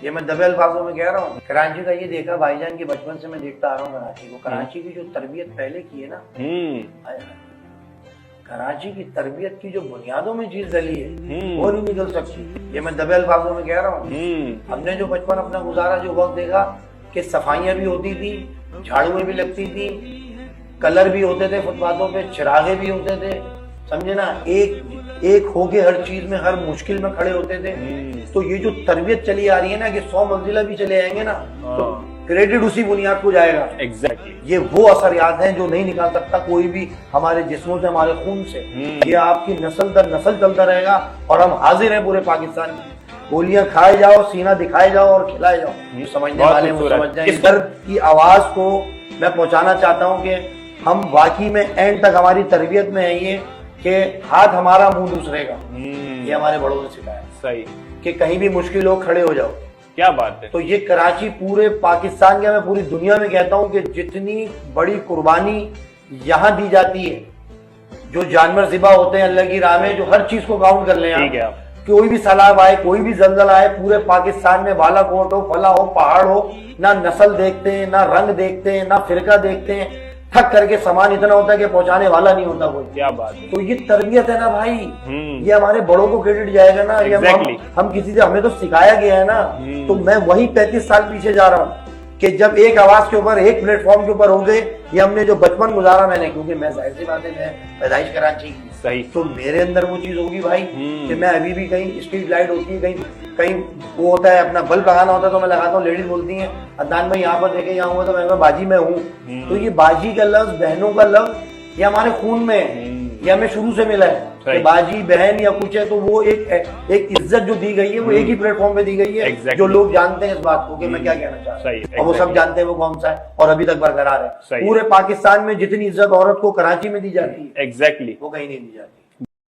ये मैं दबे अल्फाजों में कह रहा हूँ। कराची का ये देखा भाईजान की बचपन से मैं देखता आ रहा हूँ कराची को। कराची की जो तरबियत पहले की है ना, कराची की तरबियत की जो बुनियादों में चीज डली है वो नहीं निकल सकती। ये मैं दबे अल्फाजों में कह रहा हूँ। हमने जो बचपन अपना गुजारा, जो वक्त देखा कि सफाइयाँ भी होती थी, झाड़ुएं भी लगती थी, कलर भी होते थे फुटपाथों पे, चिरागे भी होते थे, समझे ना, एक एक होके हर चीज में, हर मुश्किल में खड़े होते थे। तो ये जो तरबियत चली आ रही है ना कि 100 मंजिला भी चले आएंगे ना, तो क्रेडिट उसी बुनियाद को जाएगा। एग्जैक्टली ये वो असर याद है जो नहीं निकाल सकता कोई भी हमारे जिस्मों से, हमारे खून से। ये आपकी नस्ल दर नस्ल चलता रहेगा और हम हाजिर हैं पूरे पाकिस्तान में। गोलियां खाए जाओ, सीना दिखाए जाओ और खिलाए जाओ। जो समझने वाले वो समझ जाए। इस दर्द की आवाज को मैं पहुंचाना चाहता हूँ कि हम वाकई में एंड तक हमारी तरबियत में है ये कि हाथ हमारा मुंह दूसरे का। ये हमारे बड़ों ने सिखाया सही कि कहीं भी मुश्किल हो खड़े हो जाओ। क्या बात है। तो ये कराची पूरे पाकिस्तान के, मैं पूरी दुनिया में कहता हूँ कि जितनी बड़ी कुर्बानी यहाँ दी जाती है, जो जानवर ज़िबा होते हैं अल्लाह की राह में, जो हर चीज को काउंट कर लें, कोई भी सैलाब आए, कोई भी जलजला आए, पूरे पाकिस्तान में बालाकोट हो, फला हो, पहाड़ हो, ना नस्ल देखते हैं, ना रंग देखते हैं, ना फिरका देखते हैं, थक करके सामान इतना होता है कि पहुंचाने वाला नहीं होता कोई। क्या बात है। तो ये तरबियत है ना भाई, ये हमारे बड़ों को क्रेडिट जाएगा ना। exactly. हम किसी से, हमें तो सिखाया गया है ना। तो मैं वही 35 साल पीछे जा रहा हूँ कि जब एक आवाज के ऊपर, एक प्लेटफॉर्म के ऊपर हो गए, ये हमने जो बचपन गुजारा मैंने, क्योंकि मैं जाहिर सी बात है मैं पैदाइश कराची की, सही, तो मेरे अंदर वो चीज होगी भाई कि मैं अभी भी कहीं स्ट्रीट लाइट होती है, कहीं कहीं वो होता है अपना बल्ब लगाना होता है तो मैं लगाता हूँ। लेडीज बोलती हैं अदनान भाई यहाँ पर देखे, यहाँ हुआ, तो मैं बाजी में हूँ। तो ये बाजी का लफ्ज, बहनों का लफ्ज, ये हमारे खून में है, ये हमें शुरू से मिला है कि बाजी बहन या कुछ है। तो वो एक इज्जत जो दी गई है वो एक ही प्लेटफॉर्म पे दी गई है। exactly. जो लोग जानते हैं इस बात को कि मैं क्या कहना चाहता हूँ, और वो सब जानते हैं वो कौन सा है, और अभी तक बरकरार है। पूरे पाकिस्तान में जितनी इज्जत औरत को कराची में दी जाती है, एग्जैक्टली वो कहीं नहीं दी जाती।